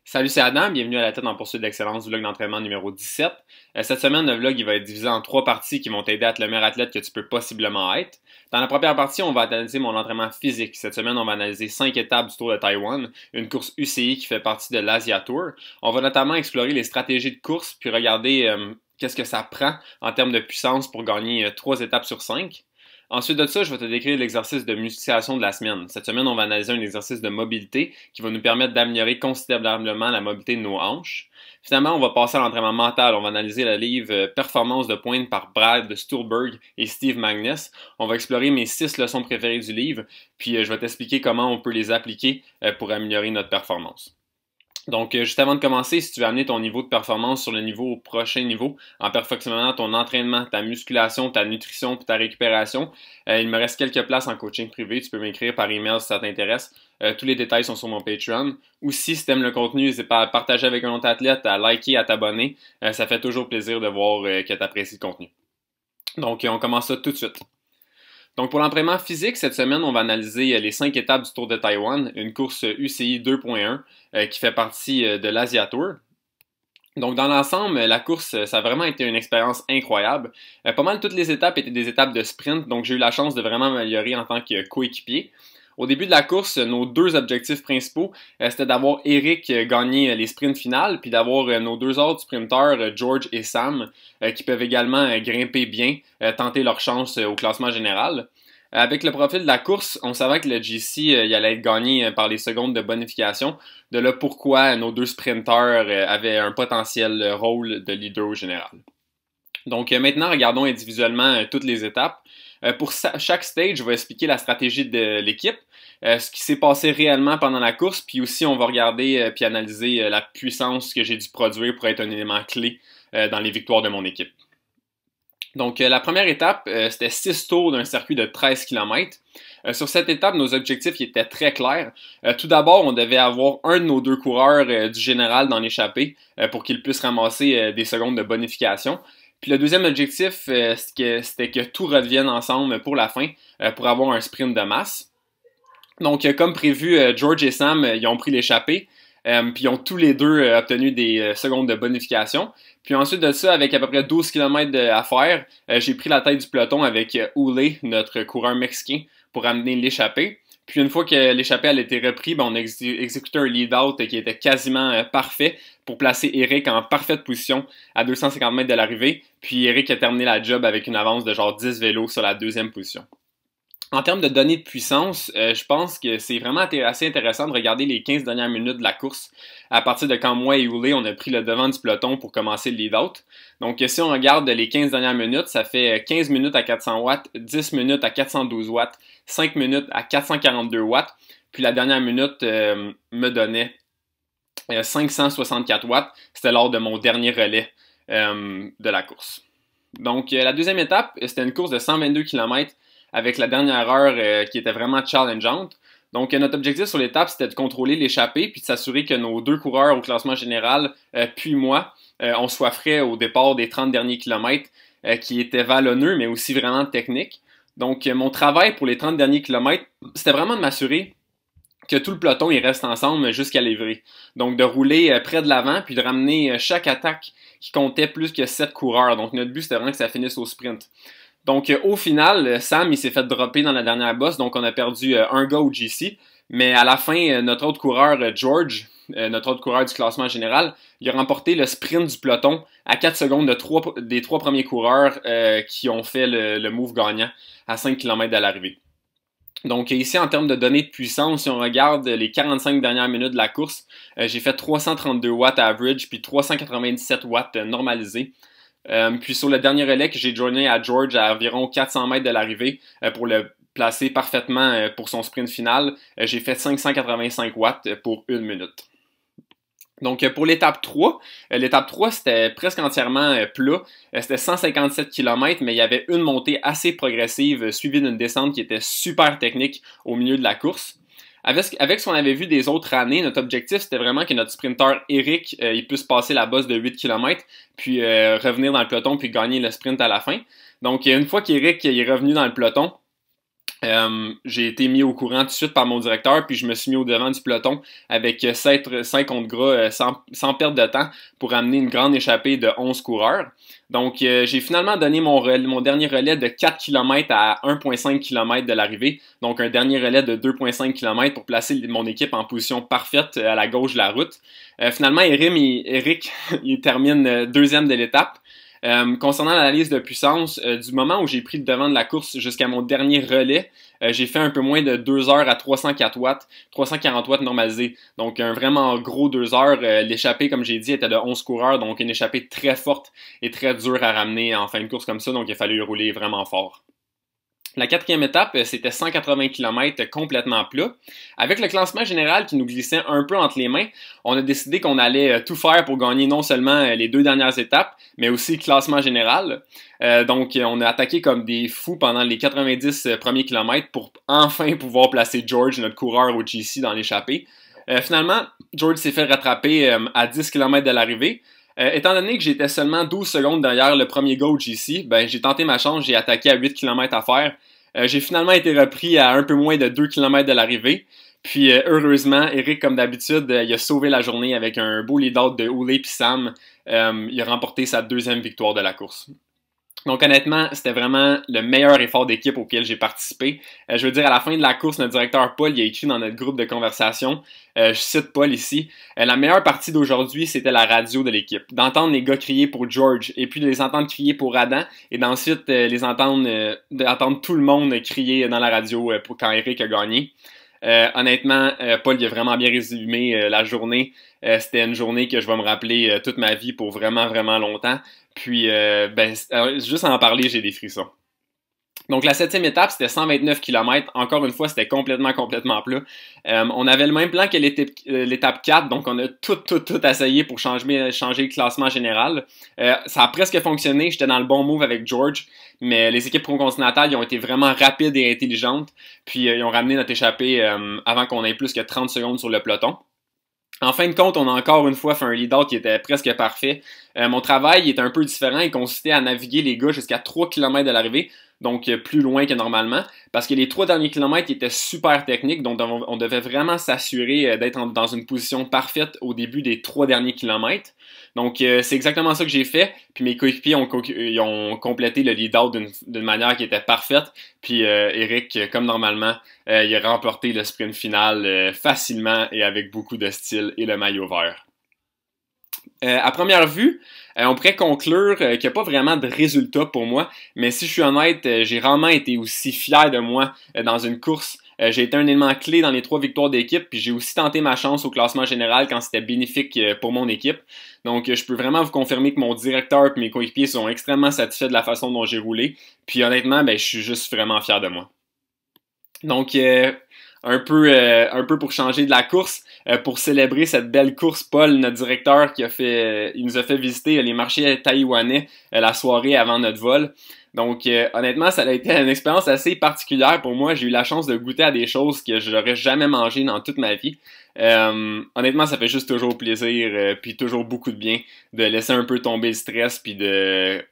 Salut, c'est Adam, bienvenue à la tête en poursuite d'excellence du vlog d'entraînement numéro 17. Cette semaine, le vlog il va être divisé en trois parties qui vont t'aider à être le meilleur athlète que tu peux possiblement être. Dans la première partie, on va analyser mon entraînement physique. Cette semaine, on va analyser 5 étapes du Tour de Taïwan, une course UCI qui fait partie de l'Asia Tour. On va notamment explorer les stratégies de course puis regarder qu'est-ce que ça prend en termes de puissance pour gagner 3 étapes sur 5. Ensuite de ça, je vais te décrire l'exercice de musculation de la semaine. Cette semaine, on va analyser un exercice de mobilité qui va nous permettre d'améliorer considérablement la mobilité de nos hanches. Finalement, on va passer à l'entraînement mental. On va analyser le livre Performance de pointe par Brad Stulberg et Steve Magness. On va explorer mes 6 leçons préférées du livre, puis je vais t'expliquer comment on peut les appliquer pour améliorer notre performance. Donc, juste avant de commencer, si tu veux amener ton niveau de performance sur le niveau au prochain niveau, en perfectionnant ton entraînement, ta musculation, ta nutrition et ta récupération, il me reste quelques places en coaching privé. Tu peux m'écrire par email si ça t'intéresse. Tous les détails sont sur mon Patreon. Ou si tu aimes le contenu, n'hésite pas à partager avec un autre athlète, à liker, à t'abonner. Ça fait toujours plaisir de voir que tu apprécies le contenu. Donc, on commence ça tout de suite. Donc, pour l'entraînement physique, cette semaine, on va analyser les 5 étapes du Tour de Taïwan, une course UCI 2.1 qui fait partie de l'Asia Tour. Donc, dans l'ensemble, la course, ça a vraiment été une expérience incroyable. Pas mal toutes les étapes étaient des étapes de sprint, donc j'ai eu la chance de vraiment m'améliorer en tant que coéquipier. Au début de la course, nos deux objectifs principaux, c'était d'avoir Eric gagner les sprints finales, puis d'avoir nos deux autres sprinteurs, George et Sam, qui peuvent également grimper bien, tenter leur chance au classement général. Avec le profil de la course, on savait que le GC il allait être gagné par les secondes de bonification. De là pourquoi nos deux sprinteurs avaient un potentiel rôle de leader au général. Donc maintenant, regardons individuellement toutes les étapes. Pour chaque stage, je vais expliquer la stratégie de l'équipe, ce qui s'est passé réellement pendant la course, puis aussi on va regarder puis analyser la puissance que j'ai dû produire pour être un élément clé dans les victoires de mon équipe. Donc la première étape, c'était 6 tours d'un circuit de 13 km. Sur cette étape, nos objectifs étaient très clairs. Tout d'abord, on devait avoir un de nos deux coureurs du général dans l'échappée pour qu'il puisse ramasser des secondes de bonification. Puis le deuxième objectif, c'était que tout revienne ensemble pour la fin, pour avoir un sprint de masse. Donc, comme prévu, George et Sam, ils ont pris l'échappée, puis ils ont tous les deux obtenu des secondes de bonification. Puis ensuite de ça, avec à peu près 12 km à faire, j'ai pris la tête du peloton avec Oulé, notre coureur mexicain, pour amener l'échappée. Puis une fois que l'échappée a été reprise, on a exécuté un lead-out qui était quasiment parfait pour placer Eric en parfaite position à 250 mètres de l'arrivée. Puis Eric a terminé la job avec une avance de genre 10 vélos sur la deuxième position. En termes de données de puissance, je pense que c'est vraiment assez intéressant de regarder les 15 dernières minutes de la course à partir de quand moi et Oulé, on a pris le devant du peloton pour commencer le lead-out. Donc si on regarde les 15 dernières minutes, ça fait 15 minutes à 400 watts, 10 minutes à 412 watts, 5 minutes à 442 watts, puis la dernière minute me donnait 564 watts. C'était lors de mon dernier relais de la course. Donc la deuxième étape, c'était une course de 122 km avec la dernière heure qui était vraiment challengeante. Donc, notre objectif sur l'étape, c'était de contrôler l'échappée puis de s'assurer que nos deux coureurs au classement général, puis moi, on soit frais au départ des 30 derniers kilomètres qui étaient vallonneux, mais aussi vraiment techniques. Donc, mon travail pour les 30 derniers kilomètres, c'était vraiment de m'assurer que tout le peloton il reste ensemble jusqu'à l'évrée. Donc, de rouler près de l'avant puis de ramener chaque attaque qui comptait plus que 7 coureurs. Donc, notre but, c'était vraiment que ça finisse au sprint. Donc, au final, Sam, il s'est fait dropper dans la dernière bosse, donc on a perdu un gars au GC. Mais à la fin, notre autre coureur, George, notre autre coureur du classement général, il a remporté le sprint du peloton à 4 secondes des 3 premiers coureurs qui ont fait le move gagnant à 5 km de l'arrivée. Donc ici, en termes de données de puissance, si on regarde les 45 dernières minutes de la course, j'ai fait 332 watts average, puis 397 watts normalisés. Puis sur le dernier relais que j'ai joiné à George à environ 400 mètres de l'arrivée pour le placer parfaitement pour son sprint final, j'ai fait 585 watts pour 1 minute. Donc pour l'étape 3, c'était presque entièrement plat, c'était 157 km, mais il y avait une montée assez progressive suivie d'une descente qui était super technique au milieu de la course. Avec ce qu'on avait vu des autres années, notre objectif, c'était vraiment que notre sprinter Eric il puisse passer la bosse de 8 km, puis revenir dans le peloton, puis gagner le sprint à la fin. Donc, une fois qu'Eric est revenu dans le peloton, J'ai été mis au courant tout de suite par mon directeur, puis je me suis mis au devant du peloton avec 5 contre gras sans perdre de temps pour amener une grande échappée de 11 coureurs. Donc, j'ai finalement donné mon dernier relais de 4 km à 1,5 km de l'arrivée, donc un dernier relais de 2,5 km pour placer mon équipe en position parfaite à la gauche de la route. Finalement, Eric, il termine deuxième de l'étape. Concernant l'analyse de puissance, du moment où j'ai pris le devant de la course jusqu'à mon dernier relais, j'ai fait un peu moins de 2 heures à 304 watts, 340 watts normalisé. Donc un vraiment gros 2 heures. L'échappée, comme j'ai dit, était de 11 coureurs, donc une échappée très forte et très dure à ramener en fin de course comme ça, donc il a fallu rouler vraiment fort. La quatrième étape, c'était 180 km complètement plat. Avec le classement général qui nous glissait un peu entre les mains, on a décidé qu'on allait tout faire pour gagner non seulement les 2 dernières étapes, mais aussi le classement général. Donc, on a attaqué comme des fous pendant les 90 premiers kilomètres pour enfin pouvoir placer George, notre coureur au GC, dans l'échappée. Finalement, George s'est fait rattraper à 10 km de l'arrivée. Étant donné que j'étais seulement 12 secondes derrière le premier go GC, ben, j'ai tenté ma chance, j'ai attaqué à 8 km à faire. J'ai finalement été repris à un peu moins de 2 km de l'arrivée. Puis heureusement, Eric, comme d'habitude, il a sauvé la journée avec un beau lead-out de Oulé puis Sam. Il a remporté sa deuxième victoire de la course. Donc honnêtement, c'était vraiment le meilleur effort d'équipe auquel j'ai participé. Je veux dire, à la fin de la course, notre directeur Paul il a écrit dans notre groupe de conversation, je cite Paul ici, la meilleure partie d'aujourd'hui, c'était la radio de l'équipe. D'entendre les gars crier pour George, et puis de les entendre crier pour Adam, et d'ensuite d'entendre tout le monde crier dans la radio pour quand Eric a gagné. Honnêtement, Paul il a vraiment bien résumé la journée. C'était une journée que je vais me rappeler toute ma vie pour vraiment, vraiment longtemps. Puis, juste à en parler, j'ai des frissons. Donc, la septième étape, c'était 129 km. Encore une fois, c'était complètement plat. On avait le même plan que l'étape 4, donc on a tout essayé pour changer le classement général. Ça a presque fonctionné, j'étais dans le bon move avec George, mais les équipes pro-continentales, ils ont été vraiment rapides et intelligentes, puis ils ont ramené notre échappée avant qu'on ait plus que 30 secondes sur le peloton. En fin de compte, on a encore une fois fait un lead-out qui était presque parfait. Mon travail était un peu différent. Il consistait à naviguer les gars jusqu'à 3 km de l'arrivée, donc plus loin que normalement, parce que les 3 derniers kilomètres étaient super techniques, donc on devait vraiment s'assurer d'être dans une position parfaite au début des 3 derniers kilomètres. Donc c'est exactement ça que j'ai fait, puis mes coéquipiers ont complété le lead-out d'une manière qui était parfaite, puis Eric, comme normalement, il a remporté le sprint final facilement et avec beaucoup de style et le maillot vert. À première vue, on pourrait conclure qu'il n'y a pas vraiment de résultat pour moi, mais si je suis honnête, j'ai rarement été aussi fier de moi dans une course. J'ai été un élément clé dans les 3 victoires d'équipe, puis j'ai aussi tenté ma chance au classement général quand c'était bénéfique pour mon équipe. Donc, je peux vraiment vous confirmer que mon directeur et mes coéquipiers sont extrêmement satisfaits de la façon dont j'ai roulé. Puis honnêtement, je suis juste vraiment fier de moi. Donc, un peu pour changer de la course, pour célébrer cette belle course, Paul, notre directeur, il nous a fait visiter les marchés taïwanais la soirée avant notre vol. Donc, honnêtement, ça a été une expérience assez particulière pour moi. J'ai eu la chance de goûter à des choses que je n'aurais jamais mangées dans toute ma vie. Honnêtement, ça fait juste toujours plaisir, puis toujours beaucoup de bien de laisser un peu tomber le stress, puis de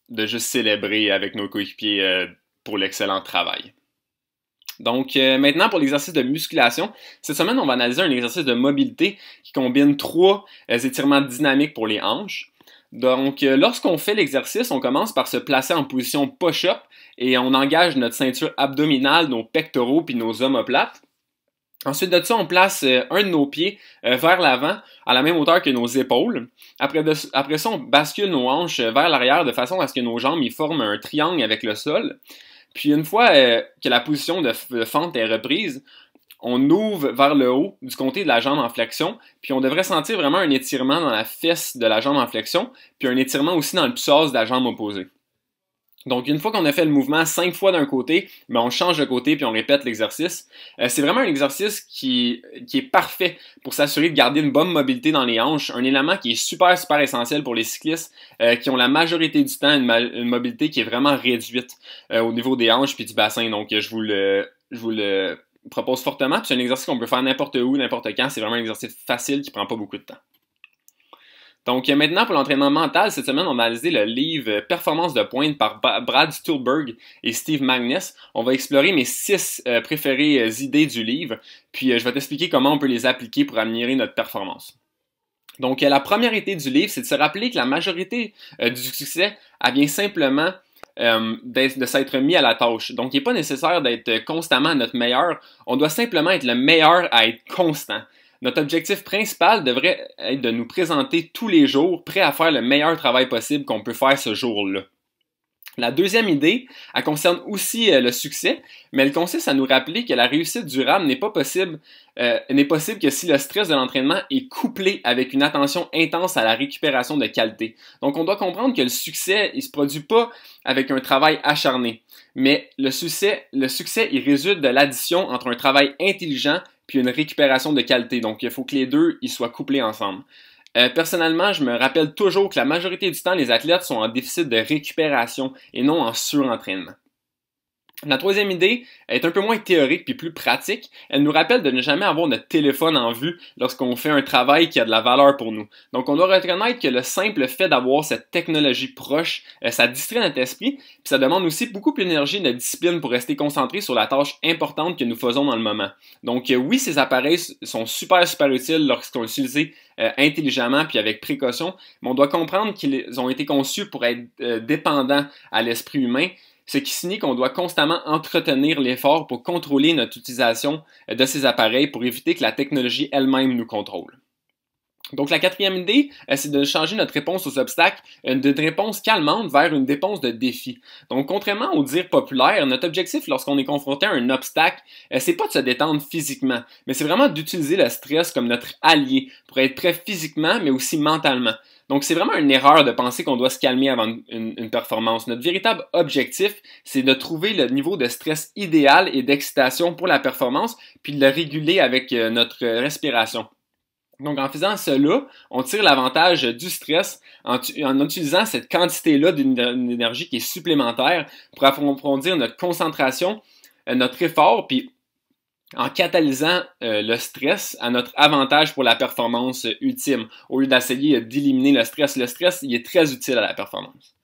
juste célébrer avec nos coéquipiers pour l'excellent travail. Donc maintenant pour l'exercice de musculation, cette semaine on va analyser un exercice de mobilité qui combine 3 étirements dynamiques pour les hanches. Donc lorsqu'on fait l'exercice, on commence par se placer en position push-up et on engage notre ceinture abdominale, nos pectoraux puis nos omoplates. Ensuite de ça, on place un de nos pieds vers l'avant à la même hauteur que nos épaules. Après ça, on bascule nos hanches vers l'arrière de façon à ce que nos jambes y forment un triangle avec le sol. Puis une fois que la position de fente est reprise, on ouvre vers le haut du côté de la jambe en flexion, puis on devrait sentir vraiment un étirement dans la fesse de la jambe en flexion, puis un étirement aussi dans le psoas de la jambe opposée. Donc une fois qu'on a fait le mouvement 5 fois d'un côté, on change de côté puis on répète l'exercice. C'est vraiment un exercice qui est parfait pour s'assurer de garder une bonne mobilité dans les hanches, un élément qui est super essentiel pour les cyclistes qui ont la majorité du temps une mobilité qui est vraiment réduite au niveau des hanches puis du bassin. Donc je vous le propose fortement. Puis c'est un exercice qu'on peut faire n'importe où, n'importe quand. C'est vraiment un exercice facile qui prend pas beaucoup de temps. Donc maintenant, pour l'entraînement mental, cette semaine, on va analyser le livre Performance de pointe par Brad Stulberg et Steve Magness. On va explorer mes 6 préférées idées du livre, puis je vais t'expliquer comment on peut les appliquer pour améliorer notre performance. Donc la première idée du livre, c'est de se rappeler que la majorité du succès, elle vient simplement de s'être mis à la tâche. Donc il n'est pas nécessaire d'être constamment à notre meilleur, on doit simplement être le meilleur à être constant. Notre objectif principal devrait être de nous présenter tous les jours prêts à faire le meilleur travail possible qu'on peut faire ce jour-là. La deuxième idée, elle concerne aussi le succès, mais elle consiste à nous rappeler que la réussite durable n'est possible que si le stress de l'entraînement est couplé avec une attention intense à la récupération de qualité. Donc on doit comprendre que le succès, il se produit pas avec un travail acharné, mais le succès, il résulte de l'addition entre un travail intelligent puis une récupération de qualité. Donc, il faut que les deux ils soient couplés ensemble. Personnellement, je me rappelle toujours que la majorité du temps, les athlètes sont en déficit de récupération et non en surentraînement. La troisième idée est un peu moins théorique puis plus pratique. Elle nous rappelle de ne jamais avoir notre téléphone en vue lorsqu'on fait un travail qui a de la valeur pour nous. Donc, on doit reconnaître que le simple fait d'avoir cette technologie proche, ça distrait notre esprit, puis ça demande aussi beaucoup plus d'énergie et de discipline pour rester concentré sur la tâche importante que nous faisons dans le moment. Donc, oui, ces appareils sont super utiles lorsqu'on les utilise intelligemment puis avec précaution, mais on doit comprendre qu'ils ont été conçus pour être dépendants à l'esprit humain, ce qui signifie qu'on doit constamment entretenir l'effort pour contrôler notre utilisation de ces appareils pour éviter que la technologie elle-même nous contrôle. Donc la quatrième idée, c'est de changer notre réponse aux obstacles d'une réponse calmante vers une réponse de défi. Donc contrairement au dire populaire, notre objectif lorsqu'on est confronté à un obstacle, c'est pas de se détendre physiquement, mais c'est vraiment d'utiliser le stress comme notre allié pour être prêt physiquement mais aussi mentalement. Donc c'est vraiment une erreur de penser qu'on doit se calmer avant une performance. Notre véritable objectif, c'est de trouver le niveau de stress idéal et d'excitation pour la performance, puis de le réguler avec notre respiration. Donc, en faisant cela, on tire l'avantage du stress en utilisant cette quantité-là d'une énergie qui est supplémentaire pour approfondir notre concentration, notre effort, puis en catalysant le stress à notre avantage pour la performance ultime, au lieu d'essayer d'éliminer le stress. Le stress, il est très utile à la performance.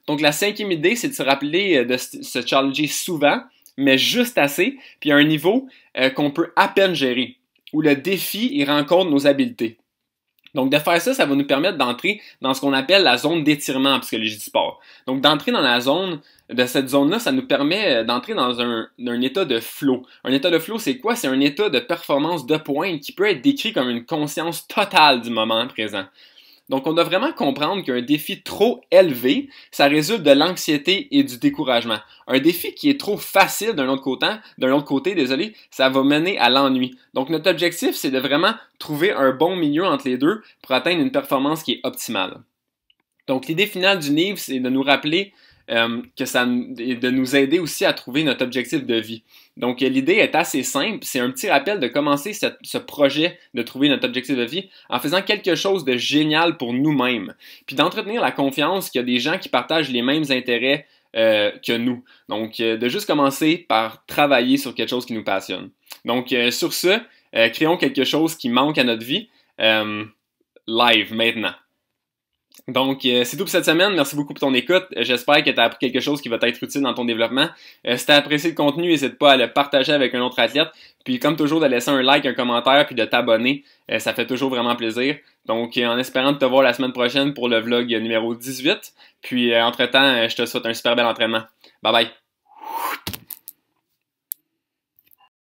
Donc, la cinquième idée, c'est de se rappeler de se challenger souvent, mais juste assez, puis à un niveau qu'on peut à peine gérer, où le défi, il rencontre nos habiletés. Donc, de faire ça, ça va nous permettre d'entrer dans ce qu'on appelle la zone d'étirement en psychologie du sport. Donc, d'entrer dans la zone, de cette zone-là, ça nous permet d'entrer dans un état de flow. Un état de flow, c'est quoi? C'est un état de performance de pointe qui peut être décrit comme une conscience totale du moment présent. Donc, on doit vraiment comprendre qu'un défi trop élevé, ça résulte de l'anxiété et du découragement. Un défi qui est trop facile d'un autre côté, ça va mener à l'ennui. Donc, notre objectif, c'est de vraiment trouver un bon milieu entre les deux pour atteindre une performance qui est optimale. Donc, l'idée finale du livre, c'est de nous rappeler de nous aider aussi à trouver notre objectif de vie. Donc, l'idée est assez simple. C'est un petit rappel de commencer ce projet de trouver notre objectif de vie en faisant quelque chose de génial pour nous-mêmes. Puis d'entretenir la confiance qu'il y a des gens qui partagent les mêmes intérêts que nous. Donc, de juste commencer par travailler sur quelque chose qui nous passionne. Donc, sur ce, créons quelque chose qui manque à notre vie live maintenant. Donc, c'est tout pour cette semaine. Merci beaucoup pour ton écoute. J'espère que tu as appris quelque chose qui va t'être utile dans ton développement. Si tu as apprécié le contenu, n'hésite pas à le partager avec un autre athlète. Puis, comme toujours, de laisser un like, un commentaire, puis de t'abonner. Ça fait toujours vraiment plaisir. Donc, en espérant de te voir la semaine prochaine pour le vlog numéro 18. Puis, entre-temps, je te souhaite un super bel entraînement. Bye bye!